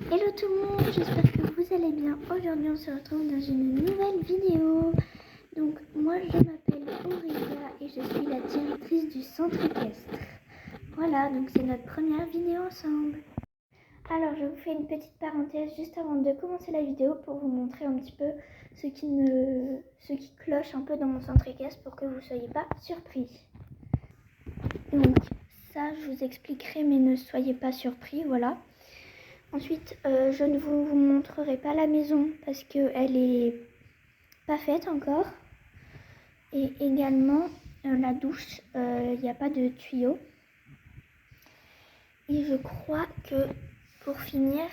Hello tout le monde, j'espère que vous allez bien. Aujourd'hui on se retrouve dans une nouvelle vidéo. Donc moi je m'appelle Aurélia et je suis la directrice du centre équestre. Voilà, donc c'est notre première vidéo ensemble. Alors je vous fais une petite parenthèse juste avant de commencer la vidéo pour vous montrer un petit peu ce qui cloche un peu dans mon centre équestre pour que vous ne soyez pas surpris. Donc ça je vous expliquerai mais ne soyez pas surpris, voilà. Ensuite, je ne vous montrerai pas la maison parce qu'elle est pas faite encore. Et également, la douche, il n'y a pas de tuyau. Et je crois que pour finir,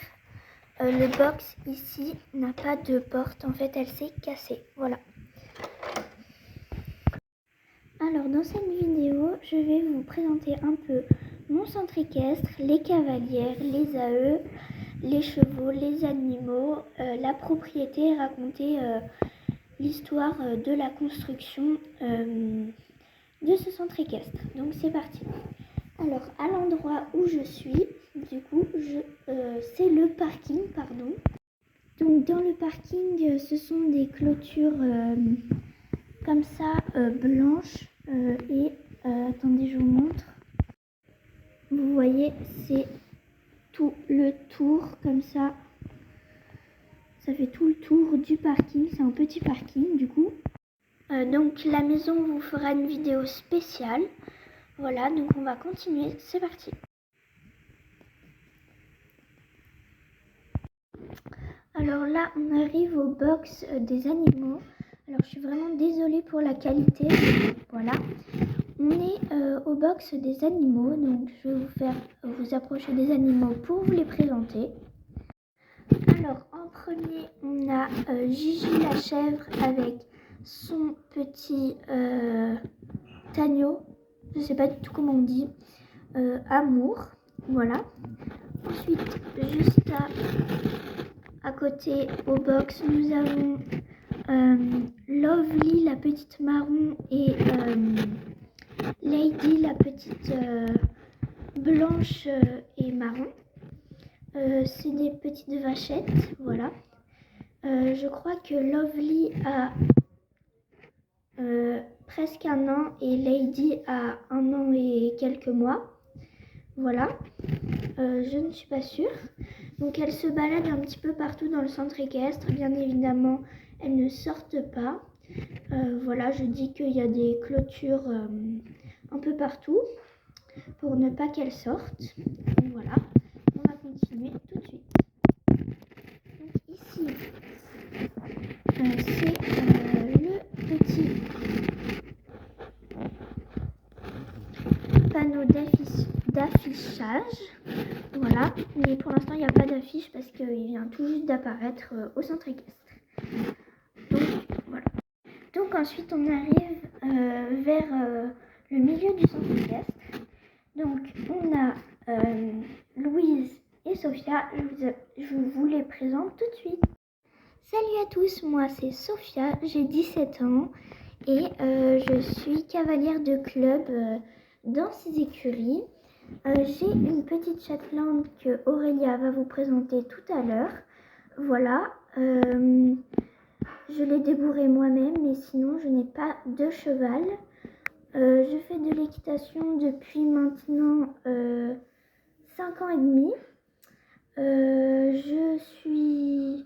le box ici n'a pas de porte. En fait, elle s'est cassée. Voilà. Alors, dans cette vidéo, je vais vous présenter un peu mon centre équestre, les cavalières, les AE, les chevaux, les animaux, la propriété et raconter l'histoire de la construction de ce centre équestre. Donc c'est parti. Alors à l'endroit où je suis, du coup, c'est le parking, pardon. Donc dans le parking, ce sont des clôtures comme ça, blanches et attendez, je vous montre. Vous voyez, c'est tout le tour comme ça. Ça fait tout le tour du parking. C'est un petit parking du coup. Donc la maison vous fera une vidéo spéciale. Voilà, donc on va continuer. C'est parti. Alors là, on arrive au box des animaux. Alors je suis vraiment désolée pour la qualité. Voilà. On est au box des animaux. Donc je vais vous approcher des animaux pour vous les présenter. Alors en premier, on a Gigi la chèvre avec son petit agneau. Je sais pas du tout comment on dit. Amour. Voilà. Ensuite, juste à côté au box, nous avons Lovely, la petite marron, et Lady, la petite blanche et marron. C'est des petites vachettes, voilà. Je crois que Lovely a presque 1 an et Lady a 1 an et quelques mois. Voilà. Je ne suis pas sûre. Donc elles se baladent un petit peu partout dans le centre équestre. Bien évidemment, elles ne sortent pas. Voilà, je dis qu'il y a des clôtures un peu partout pour ne pas qu'elles sortent. Donc voilà, on va continuer tout de suite. Donc ici, c'est le petit panneau d'affichage. Voilà, mais pour l'instant il n'y a pas d'affiche parce qu'il vient tout juste d'apparaître au centre équestre. Donc voilà. Donc ensuite on arrive vers le milieu du centre équestre. Donc on a Louise et Sophia, je vous les présente tout de suite. Salut à tous, moi c'est Sophia, j'ai 17 ans et je suis cavalière de club dans ces écuries. J'ai une petite Shetland que Aurélia va vous présenter tout à l'heure. Voilà, je l'ai débourrée moi-même, mais sinon je n'ai pas de cheval. Je fais de l'équitation depuis maintenant 5 ans et demi. Je suis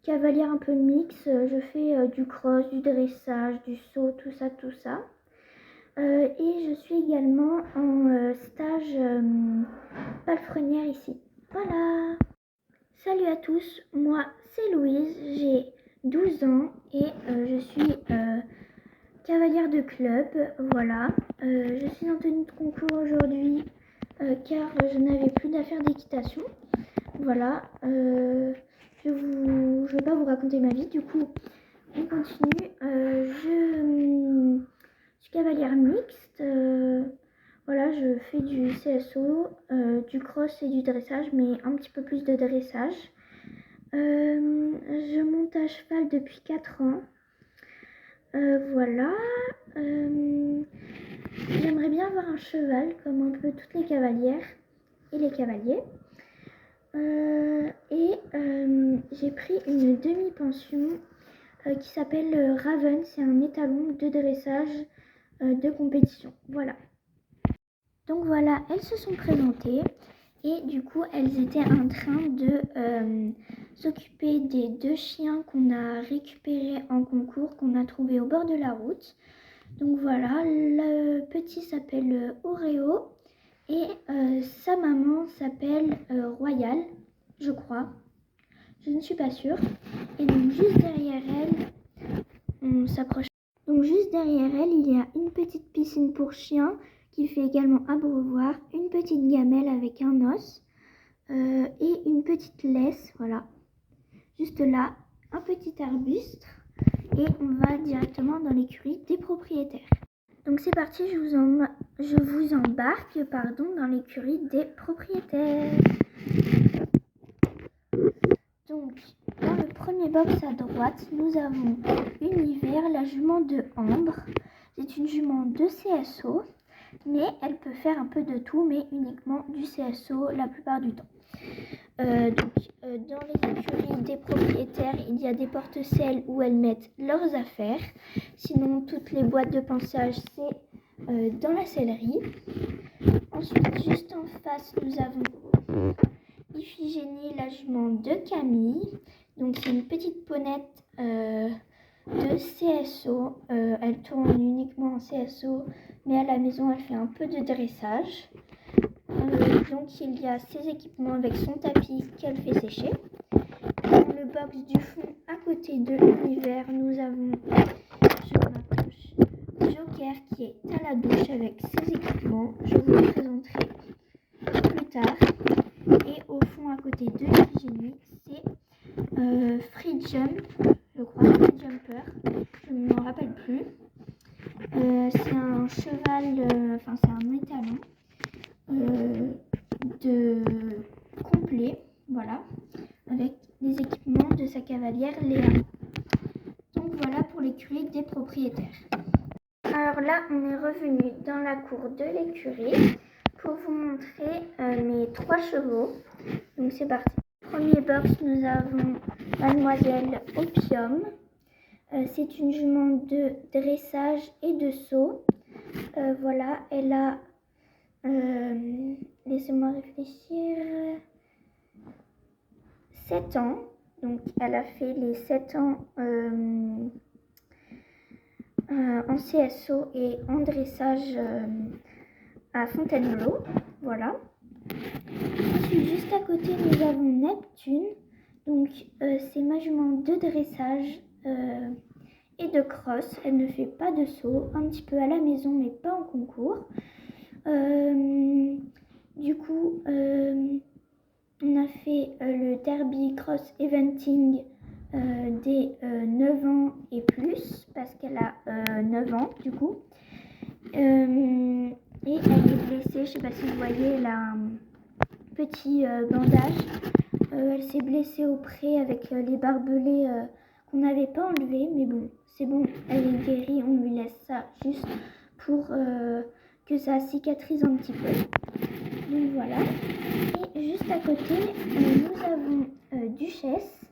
cavalière un peu mixte. Je fais du cross, du dressage, du saut, tout ça. Et je suis également en stage palefrenière ici. Voilà. Salut à tous, moi c'est Louise, j'ai 12 ans et je suis cavalière de club. Voilà. Je suis en tenue de concours aujourd'hui car je n'avais plus d'affaires d'équitation. Voilà. Je vais pas vous raconter ma vie, du coup on continue. Je suis cavalière mixte. Voilà, je fais du CSO, du cross et du dressage, mais un petit peu plus de dressage. Je monte à cheval depuis 4 ans. Voilà. J'aimerais bien avoir un cheval, comme un peu toutes les cavalières et les cavaliers. Et j'ai pris une demi-pension qui s'appelle Raven. C'est un étalon de dressage de compétition. Voilà. Donc voilà, elles se sont présentées et du coup, elles étaient en train de s'occuper des 2 chiens qu'on a récupérés en concours, qu'on a trouvés au bord de la route. Donc voilà, le petit s'appelle Oreo et sa maman s'appelle Royal, je crois. Je ne suis pas sûre. Et donc juste derrière elle, on s'approche. Donc juste derrière elle, il y a une petite piscine pour chiens qui fait également abreuvoir, une petite gamelle avec un os et une petite laisse, voilà. Juste là, un petit arbuste et on va directement dans l'écurie des propriétaires. Donc c'est parti, je vous embarque dans l'écurie des propriétaires. Donc dans le premier box à droite, nous avons Univers, la jument de Ambre. C'est une jument de CSO, mais elle peut faire un peu de tout, mais uniquement du CSO la plupart du temps. Dans les écuries des propriétaires, il y a des porte-selles où elles mettent leurs affaires. Sinon, toutes les boîtes de pansage, c'est dans la sellerie. Ensuite, juste en face, nous avons Iphigénie, la jument de Camille. Donc, c'est une petite ponette de CSO. Elle tourne uniquement en CSO, mais à la maison, elle fait un peu de dressage. Donc il y a ses équipements avec son tapis qu'elle fait sécher. Dans le box du fond, à côté de l'univers, nous avons, je m'approche, Joker qui est à la douche avec ses équipements. Je vous le présenterai plus tard. Et au fond, à côté de l'hygiénie, c'est Free Jump, je crois, Free Jumper, je ne m'en rappelle plus. C'est un cheval, c'est un étalon. De complet, voilà, avec les équipements de sa cavalière Léa. Donc voilà pour l'écurie des propriétaires. Alors là, on est revenu dans la cour de l'écurie pour vous montrer mes 3 chevaux. Donc c'est parti. Premier box, nous avons Mademoiselle Opium. C'est une jument de dressage et de saut. Voilà, elle a laissez-moi réfléchir. 7 ans. Donc, elle a fait les 7 ans en CSO et en dressage à Fontainebleau. Voilà. Ensuite, juste à côté, nous avons Neptune. Donc, c'est ma jument de dressage et de cross. Elle ne fait pas de saut. Un petit peu à la maison, mais pas en concours. Du coup, on a fait le derby cross eventing des 9 ans et plus, parce qu'elle a 9 ans du coup. Et elle est blessée, je ne sais pas si vous voyez, elle a un petit bandage. Elle s'est blessée au pré avec les barbelés qu'on n'avait pas enlevés, mais bon, c'est bon, elle est guérie, on lui laisse ça juste pour que ça cicatrise un petit peu. Donc voilà. Et juste à côté, nous avons Duchesse,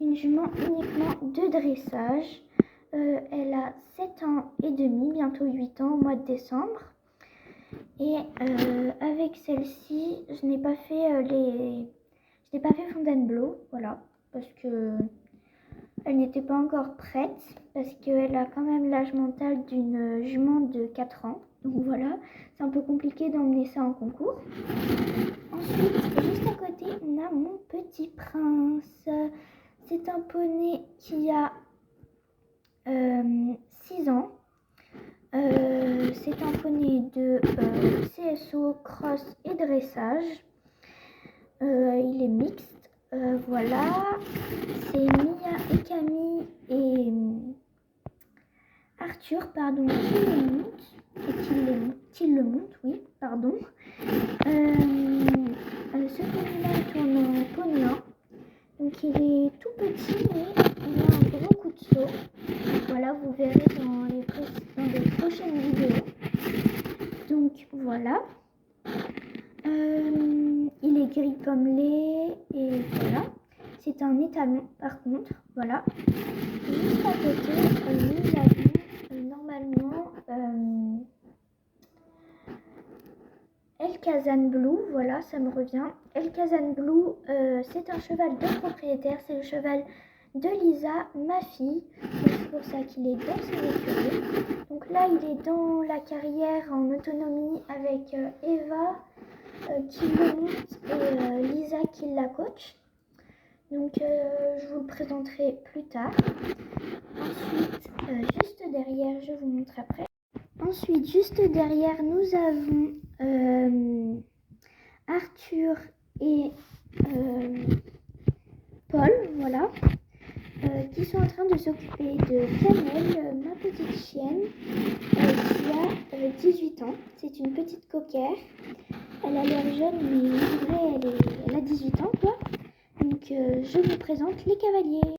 une jument uniquement de dressage. Elle a 7 ans et demi, bientôt 8 ans au mois de décembre. Et avec celle-ci, je n'ai pas fait Fontainebleau, voilà, parce que elle n'était pas encore prête, parce qu'elle a quand même l'âge mental d'une jument de 4 ans. Donc voilà, c'est un peu compliqué d'emmener ça en concours. Ensuite, juste à côté, on a mon petit prince. C'est un poney qui a 6 ans. C'est un poney de CSO, cross et dressage. Il est mixte. Voilà, c'est Mia et Camille et Arthur, pardon, qui le montent, oui, pardon. Ce poney-là tourne en poney 1. Donc il est tout petit, mais il a un gros coup de saut. Donc voilà, vous verrez dans les prochaines vidéos. Donc voilà. Il est gris comme lait et voilà. C'est un étalon par contre, voilà. Juste à côté, nous avons normalement El Kazan Blue, voilà, ça me revient. El Kazan Blue, c'est un cheval de propriétaire, c'est le cheval de Lisa, ma fille. C'est pour ça qu'il est dans son écurie. Donc là, il est dans la carrière en autonomie avec Eva qui le monte et Lisa qui la coach. Donc je vous le présenterai plus tard. Ensuite, juste derrière, je vous montre après. Ensuite, juste derrière, nous avons Arthur et Paul, voilà, qui sont en train de s'occuper de Camille, ma petite chienne, qui a 18 ans. C'est une petite cocker. Elle a l'air jeune, mais en vrai, elle a 18 ans, quoi. Donc, je vous présente les cavaliers.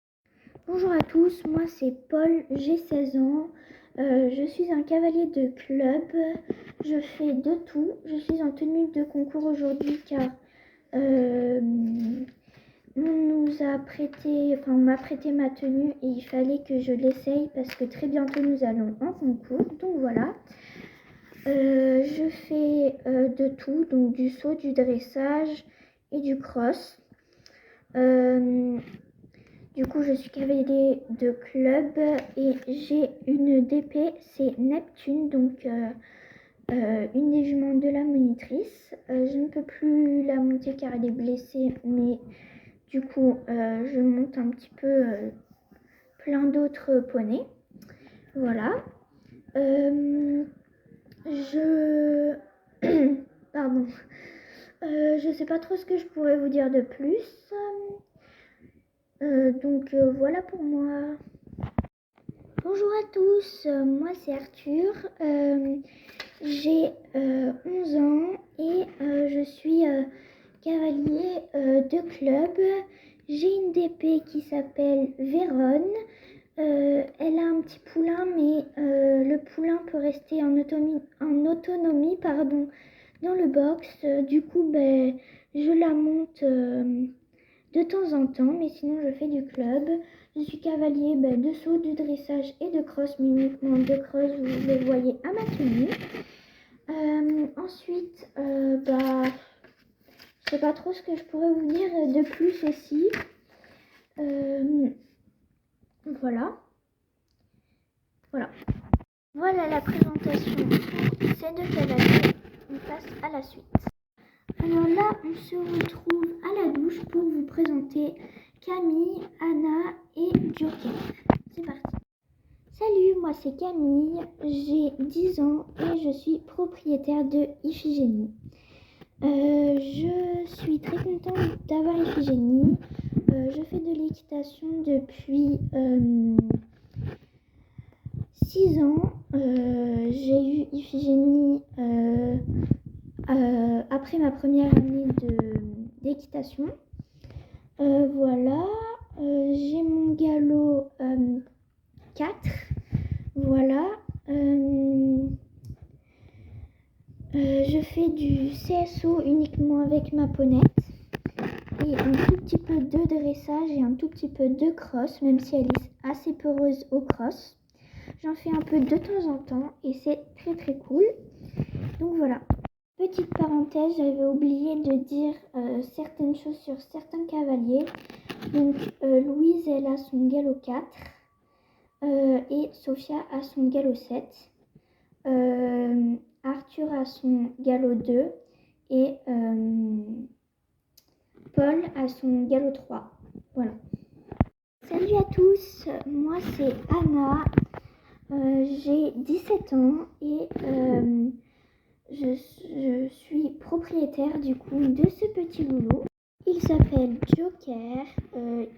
Bonjour à tous, moi c'est Paul, j'ai 16 ans. Je suis un cavalier de club. Je fais de tout. Je suis en tenue de concours aujourd'hui car on m'a prêté ma tenue et il fallait que je l'essaye parce que très bientôt nous allons en concours. Donc voilà. Je fais de tout, donc du saut, du dressage et du cross. Du coup, je suis cavalier de club et j'ai une DP, c'est Neptune, donc une des juments de la monitrice. Je ne peux plus la monter car elle est blessée, mais du coup, je monte un petit peu plein d'autres poneys. Voilà. Pardon. Je sais pas trop ce que je pourrais vous dire de plus. Donc voilà pour moi. Bonjour à tous, moi c'est Arthur, j'ai 11 ans et je suis cavalier de club. J'ai une DP qui s'appelle Véronne. Elle a un petit poulain, mais le poulain peut rester en autonomie dans le box. Du coup, je la monte de temps en temps, mais sinon je fais du club. Je suis cavalier de saut, de dressage et de cross, mais uniquement de cross, vous le voyez à ma tenue. Ensuite, je sais pas trop ce que je pourrais vous dire de plus aussi. Voilà. Voilà la présentation pour ces deux cavaliers. On passe à la suite. Alors là, on se retrouve à la douche pour vous présenter Camille, Anna et Joker. C'est parti. Salut, moi c'est Camille, j'ai 10 ans et je suis propriétaire de Iphigénie. Je suis très contente d'avoir Iphigénie. Je fais de l'équitation depuis 6 ans. J'ai eu Iphigénie après ma première année d'équitation. Voilà, j'ai mon galop 4. Voilà. Je fais du CSO uniquement avec ma ponette et un tout petit peu de dressage et un tout petit peu de cross, même si elle est assez peureuse au cross. J'en fais un peu de temps en temps et c'est très très cool. Donc voilà. Petite parenthèse, j'avais oublié de dire certaines choses sur certains cavaliers. Donc Louise, elle a son galop 4 et Sophia a son galop 7. Arthur a son galop 2 et Paul a son galop 3. Voilà. Salut à tous, moi c'est Anna, j'ai 17 ans et je suis propriétaire du coup de ce petit loulou. Il s'appelle Joker,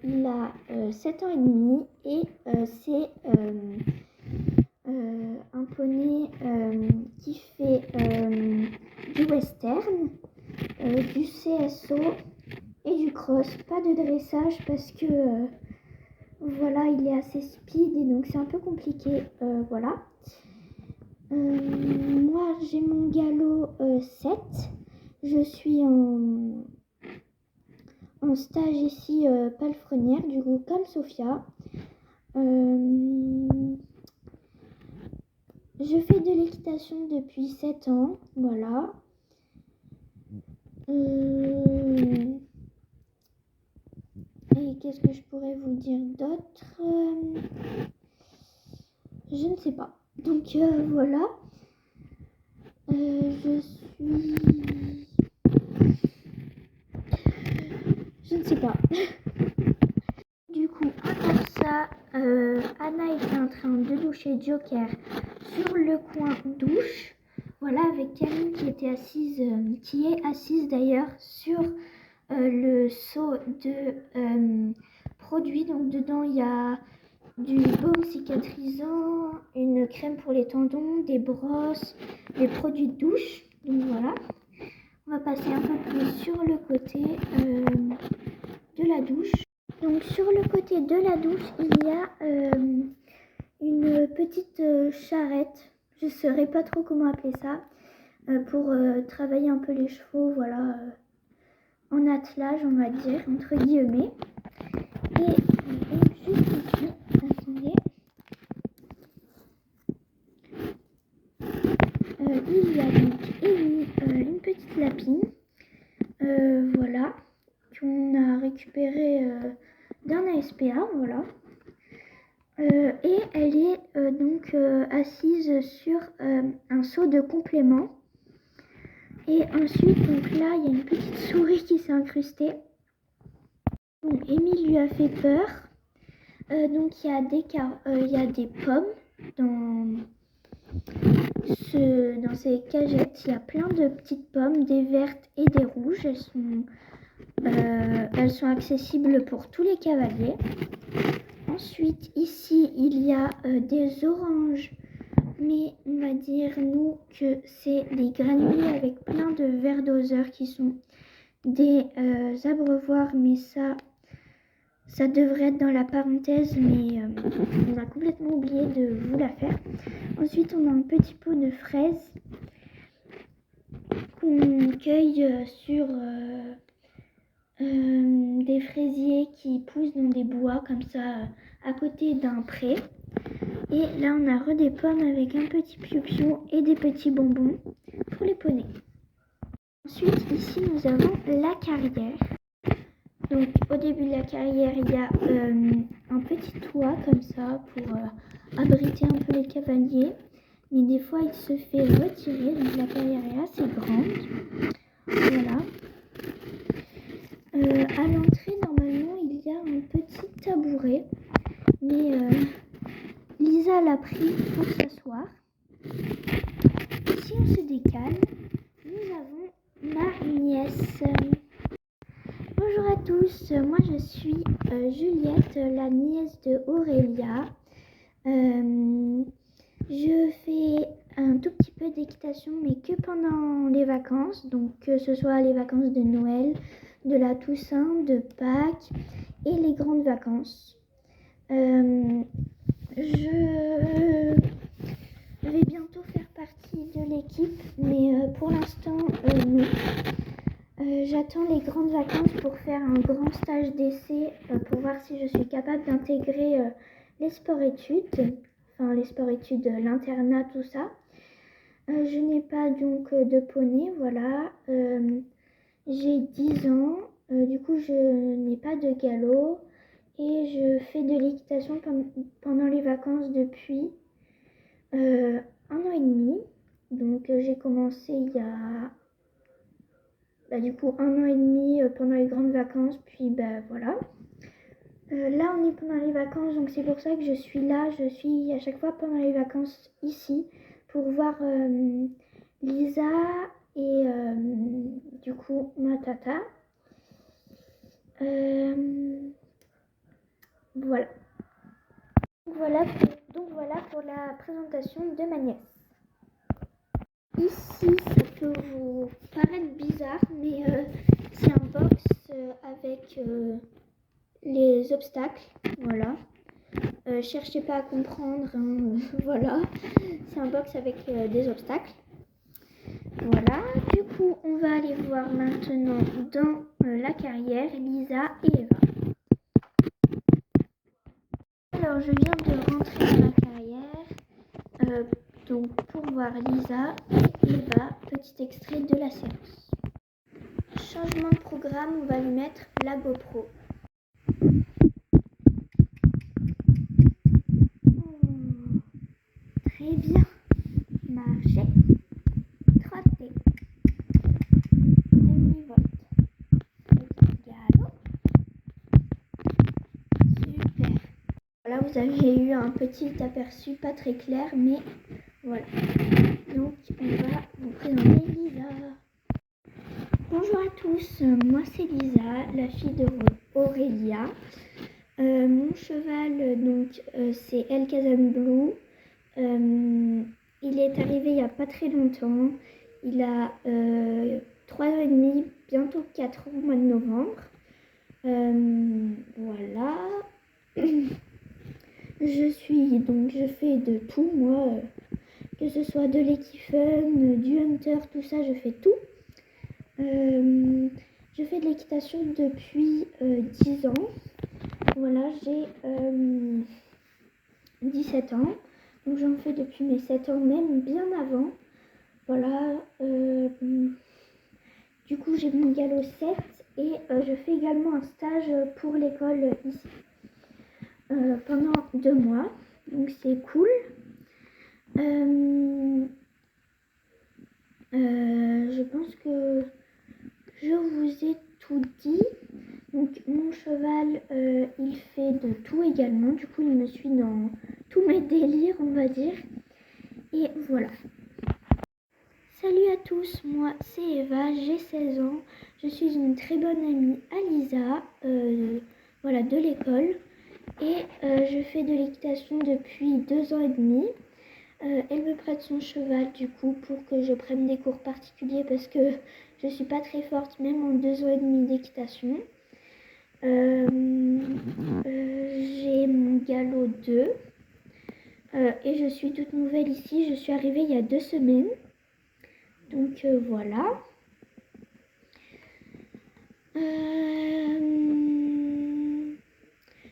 il a 7 ans et demi et c'est un poney qui fait du western, du CSO et du cross. Pas de dressage parce que voilà, il est assez speed et donc c'est un peu compliqué. Voilà. Moi j'ai mon galop 7. Je suis en en stage ici palefrenière, du coup comme Sophia. Je fais de l'équitation depuis 7 ans, voilà. Et qu'est-ce que je pourrais vous dire d'autre? Je ne sais pas. Donc voilà. Je ne sais pas. Du coup, à part ça, Anna est en train de doucher Joker sur le coin douche. Voilà, avec Camille qui était assise, qui est assise d'ailleurs sur le seau de produits. Donc dedans il y a du baume cicatrisant, une crème pour les tendons, des brosses, des produits de douche. Donc voilà. On va passer un peu plus sur le côté de la douche. Donc sur le côté de la douche, il y a une petite charrette. Je ne saurais pas trop comment appeler ça. Pour travailler un peu les chevaux, voilà, en attelage, on va dire, entre guillemets. Et donc juste ici, attendez, il y a donc une petite lapine, voilà, qu'on a récupérée d'un ASPA, voilà. Et elle est donc assise sur un seau de complément. Et ensuite, donc là, il y a une petite souris qui s'est incrustée. Donc, Émile lui a fait peur. Donc, il y a des pommes dans ces cagettes. Il y a plein de petites pommes, des vertes et des rouges. Elles sont accessibles pour tous les cavaliers. Ensuite, ici, il y a des oranges. Mais on va dire, nous, que c'est des granulés avec plein de vers doseurs qui sont des abreuvoirs, mais ça devrait être dans la parenthèse, mais on a complètement oublié de vous la faire. Ensuite, on a un petit pot de fraises qu'on cueille sur des fraisiers qui poussent dans des bois, comme ça, à côté d'un pré. Et là, on a des pommes avec un petit piou-piou et des petits bonbons pour les poneys. Ensuite, ici, nous avons la carrière. Donc, au début de la carrière, il y a un petit toit comme ça pour abriter un peu les cavaliers. Mais des fois, il se fait retirer. Donc, la carrière est assez grande. Voilà. À l'entrée, normalement, il y a un petit tabouret. Mais Lisa l'a pris pour s'asseoir. Si on se décale, nous avons ma nièce. Bonjour à tous, moi je suis Juliette, la nièce de Aurélia. Je fais un tout petit peu d'équitation, mais que pendant les vacances, donc que ce soit les vacances de Noël, de la Toussaint, de Pâques et les grandes vacances. Je vais bientôt faire partie de l'équipe, mais pour l'instant, non. J'attends les grandes vacances pour faire un grand stage d'essai pour voir si je suis capable d'intégrer les sports-études, enfin les sports-études, l'internat, tout ça. Je n'ai pas donc de poney, voilà. J'ai 10 ans, du coup je n'ai pas de galop et je fais de l'équitation pendant les vacances depuis 1 an et demi. Donc j'ai commencé il y a du coup 1 an et demi pendant les grandes vacances, puis voilà. Là on est pendant les vacances, donc c'est pour ça que je suis là. Je suis à chaque fois pendant les vacances ici pour voir Lisa et du coup ma tata. Voilà. Donc voilà pour la présentation de ma nièce. Ici, ça peut vous paraître bizarre, mais c'est un box avec les obstacles, voilà. Cherchez pas à comprendre, hein, voilà. C'est un box avec des obstacles. Voilà, du coup, on va aller voir maintenant dans la carrière Lisa et Eva. Alors, je viens de rentrer dans la carrière, donc pour voir Lisa et Eva, petit extrait de la séance. Changement de programme, on va lui mettre la GoPro. Très bien. Marcher. Trotter. Demi-volte. Petit galop. Super. Voilà, vous avez eu un petit aperçu pas très clair, mais voilà. Donc, on va vous présenter Lisa. Bonjour à tous, moi c'est Lisa, la fille d'Aurélia. Mon cheval, c'est El Kazan Blue. Il est arrivé il n'y a pas très longtemps. Il a 3 ans et demi, bientôt 4 ans au mois de novembre. Voilà. Je fais de tout, moi. Que ce soit de l'équifun, du hunter, tout ça, je fais tout. Je fais de l'équitation depuis 10 ans. Voilà, j'ai 17 ans. Donc j'en fais depuis mes 7 ans, même bien avant. Voilà. Du coup, j'ai mon galop 7 et je fais également un stage pour l'école ici. Pendant 2 mois. Donc c'est cool. Je pense que je vous ai tout dit. Donc mon cheval, il fait de tout également. Du coup, il me suit dans tous mes délires, on va dire. Et voilà. Salut à tous, moi c'est Eva, j'ai 16 ans. Je suis une très bonne amie à Lisa, voilà, de l'école. Et je fais de l'équitation depuis 2 ans et demi. Elle me prête son cheval du coup pour que je prenne des cours particuliers parce que je suis pas très forte même en 2 ans et demi d'équitation. J'ai mon galop 2 et je suis toute nouvelle ici. Je suis arrivée il y a 2 semaines. Donc voilà.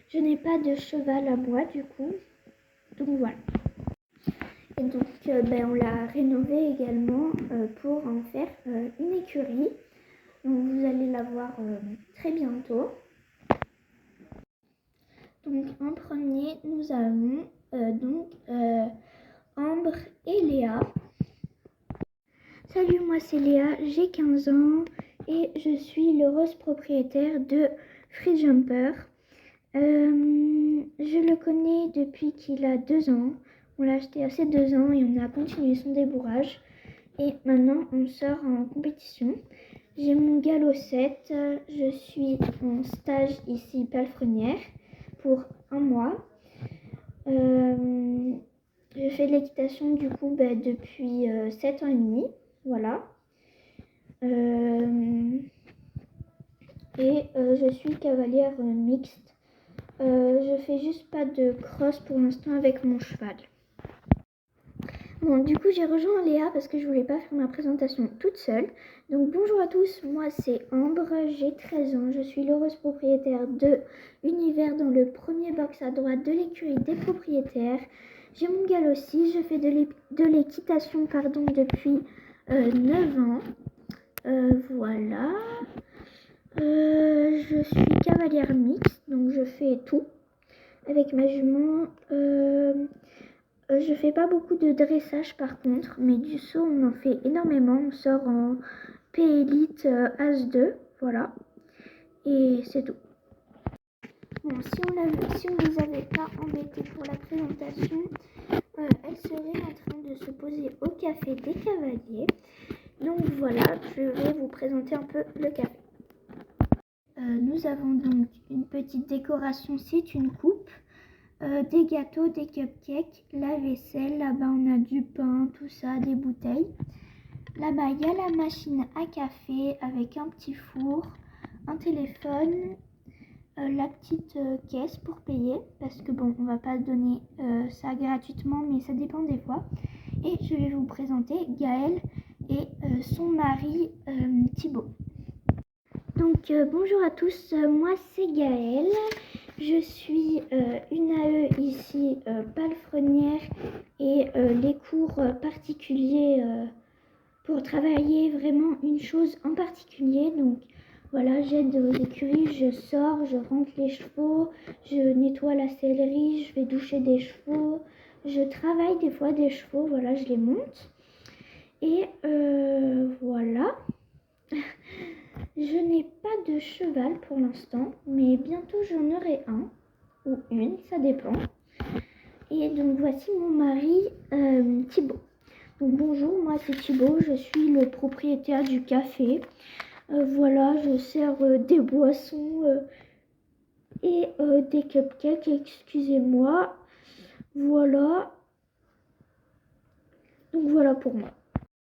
Je n'ai pas de cheval à moi du coup. Donc voilà. Et donc on l'a rénové également pour en faire une écurie. Donc vous allez la voir très bientôt. Donc en premier, nous avons Ambre et Léa. Salut, moi c'est Léa, j'ai 15 ans et je suis l'heureuse propriétaire de Free Jumper. Je le connais depuis qu'il a 2 ans. On l'a acheté à ses 2 ans et on a continué son débourrage. Et maintenant, on sort en compétition. J'ai mon galop 7. Je suis en stage ici, palefrenière, pour 1 mois. Je fais de l'équitation du coup depuis 7 ans et demi. Voilà. Je suis cavalière mixte. Je fais juste pas de cross pour l'instant avec mon cheval. Bon, du coup, j'ai rejoint Léa parce que je voulais pas faire ma présentation toute seule. Donc, bonjour à tous, moi c'est Ambre, j'ai 13 ans, je suis l'heureuse propriétaire de Univers dans le premier box à droite de l'écurie des propriétaires. J'ai mon galop aussi, je fais de l'équitation depuis 9 ans. Voilà. Je suis cavalière mixte, donc je fais tout avec ma jument. Je fais pas beaucoup de dressage par contre, mais du saut on en fait énormément. On sort en P-Elite As2, voilà. Et c'est tout. Bon, si on les avait pas embêtés pour la présentation, elle serait en train de se poser au café des cavaliers. Donc voilà, je vais vous présenter un peu le café. Nous avons donc une petite décoration, c'est une coupe. Des gâteaux, des cupcakes, la vaisselle, là-bas on a du pain, tout ça, des bouteilles. Là-bas il y a la machine à café avec un petit four, un téléphone, la petite caisse pour payer, parce que bon, on va pas donner ça gratuitement, mais ça dépend des fois. Et je vais vous présenter Gaël et son mari Thibaut. Donc bonjour à tous, moi c'est Gaëlle, je suis une AE ici palefrenière et les cours particuliers pour travailler vraiment une chose en particulier. Donc voilà, j'aide aux écuries, je sors, je rentre les chevaux, je nettoie la sellerie, je vais doucher des chevaux, je travaille des fois des chevaux, voilà, je les monte. Et voilà. Je n'ai pas de cheval pour l'instant, mais bientôt j'en aurai un ou une, ça dépend. Et donc voici mon mari Thibaut. Donc bonjour, moi c'est Thibaut, je suis le propriétaire du café. Voilà, je sers des boissons et des cupcakes, excusez-moi. Voilà. Donc voilà pour moi.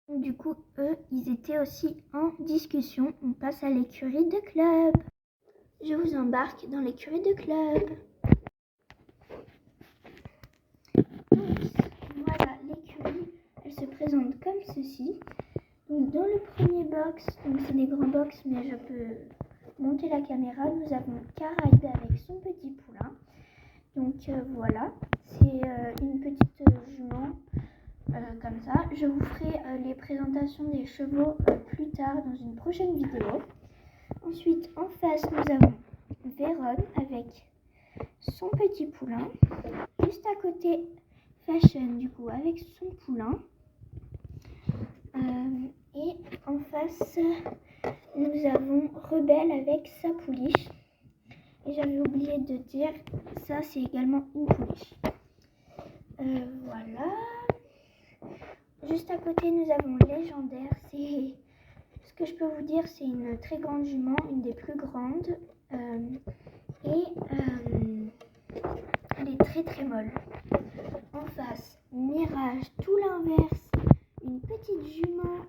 Du coup, eux, ils étaient aussi en discussion. On passe à l'écurie de club. Je vous embarque dans l'écurie de club. Donc, voilà, l'écurie, elle se présente comme ceci. Donc, dans le premier box, donc c'est des grands box, mais je peux monter la caméra. Nous avons Caraïbe avec son petit poulain. Donc, voilà, c'est une petite jument. Comme ça, je vous ferai les présentations des chevaux plus tard dans une prochaine vidéo. Ensuite, en face, nous avons Vérone avec son petit poulain. Juste à côté, Fashion, du coup, avec son poulain. Et en face, nous avons Rebelle avec sa pouliche. Et j'avais oublié de dire, ça, c'est également une pouliche. Voilà. Juste à côté, nous avons Légendaire. C'est ce que je peux vous dire, c'est une très grande jument, une des plus grandes. Et elle est très très molle. En face, Mirage, tout l'inverse, une petite jument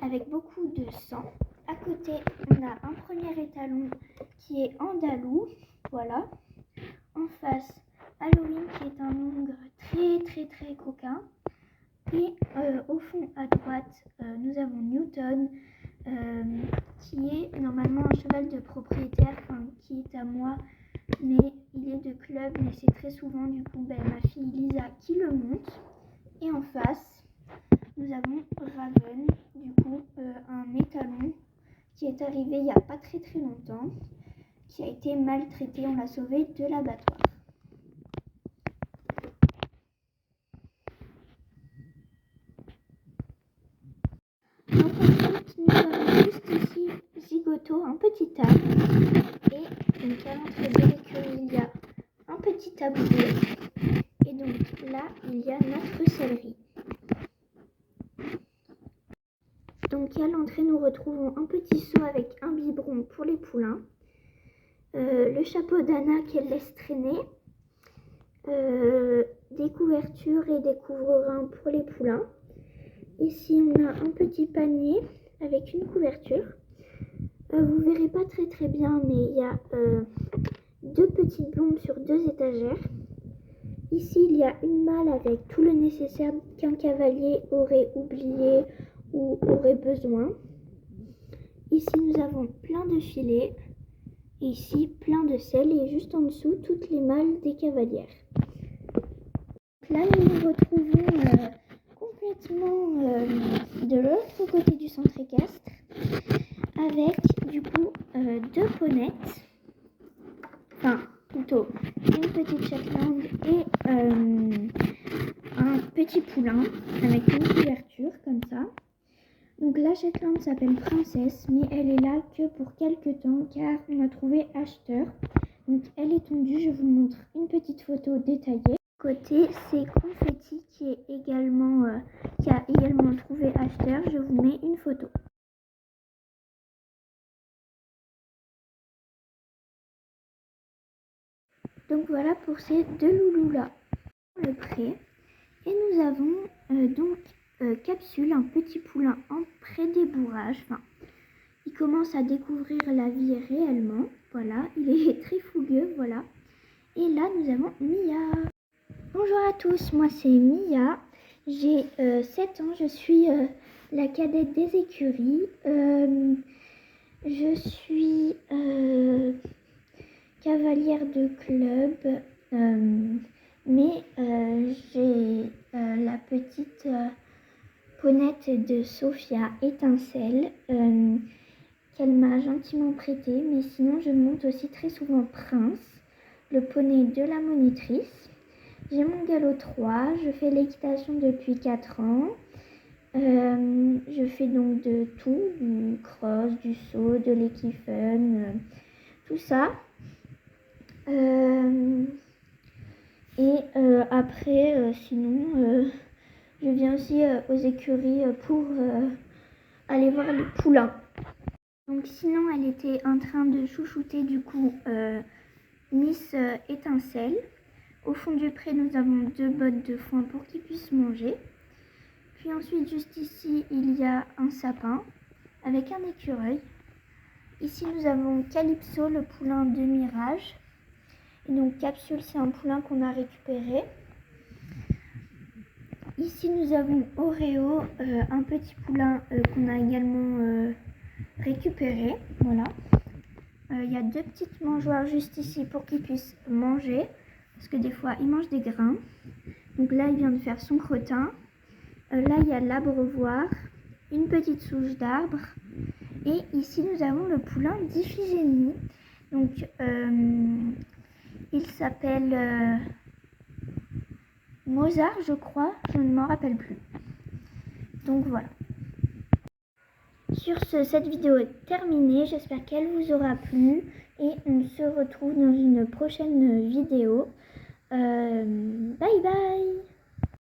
avec beaucoup de sang. À côté, on a un premier étalon qui est andalou. Voilà. En face, Halloween qui est un hongre très très très coquin. Et au fond à droite, nous avons Newton qui est normalement un cheval de propriétaire, enfin, qui est à moi, mais il est de club, mais c'est très souvent du coup ma fille Lisa qui le monte. Et en face, nous avons Raven, du coup un étalon qui est arrivé il n'y a pas très très longtemps, qui a été maltraité, on l'a sauvé de l'abattoir. Donc ensuite, nous avons juste ici Zigoto, un petit table. Et donc à l'entrée de l'écurie, il y a un petit tabouret. Et donc là, il y a notre sellerie. Donc à l'entrée, nous retrouvons un petit seau avec un biberon pour les poulains. Le chapeau d'Anna qu'elle laisse traîner. Des couvertures et des couvre-reins pour les poulains. Ici, on a un petit panier avec une couverture. Vous verrez pas très très bien, mais il y a deux petites bombes sur deux étagères. Ici, il y a une malle avec tout le nécessaire qu'un cavalier aurait oublié ou aurait besoin. Ici, nous avons plein de filets. Et ici, plein de selles. Et juste en dessous, toutes les malles des cavalières. Là, nous nous retrouvons complètement de l'autre côté du centre équestre, avec du coup deux ponnettes, enfin plutôt une petite Shetland et un petit poulain avec une couverture comme ça. Donc la Shetland s'appelle Princesse, mais elle est là que pour quelques temps car on a trouvé acheteur. Donc elle est tondue, je vous montre une petite photo détaillée. Côté, c'est Confetti qui a également trouvé acheteur. Je vous mets une photo. Donc voilà pour ces deux loulous là. Le pré. Et nous avons Capsule, un petit poulain en pré-débourrage. Enfin, il commence à découvrir la vie réellement. Voilà, il est très fougueux. Voilà. Et là, nous avons Mia. Bonjour à tous, moi c'est Mia. J'ai 7 ans, je suis la cadette des écuries. Je suis cavalière de club, mais j'ai la petite ponette de Sophia Étincelle qu'elle m'a gentiment prêtée, mais sinon je monte aussi très souvent Prince, le poney de la monitrice. J'ai mon galop 3, je fais l'équitation depuis 4 ans. Je fais donc de tout, du cross, du saut, de l'équifun, tout ça. Après, sinon, je viens aussi aux écuries pour aller voir les poulains. Donc sinon, elle était en train de chouchouter du coup Miss Étincelle. Au fond du pré, nous avons 2 bottes de foin pour qu'ils puissent manger. Puis ensuite, juste ici, il y a un sapin avec un écureuil. Ici, nous avons Calypso, le poulain de Mirage. Et donc, Capsule, c'est un poulain qu'on a récupéré. Ici, nous avons Oreo, un petit poulain qu'on a également récupéré. Voilà. Il y a 2 petites mangeoires juste ici pour qu'ils puissent manger. Parce que des fois, ils mangent des grains. Donc là, il vient de faire son crottin. Là, il y a l'abreuvoir, une petite souche d'arbre. Et ici, nous avons le poulain d'Iphigénie. Donc, il s'appelle Mozart, je crois. Je ne m'en rappelle plus. Donc, voilà. Sur ce, cette vidéo est terminée. J'espère qu'elle vous aura plu. Et on se retrouve dans une prochaine vidéo. Bye bye!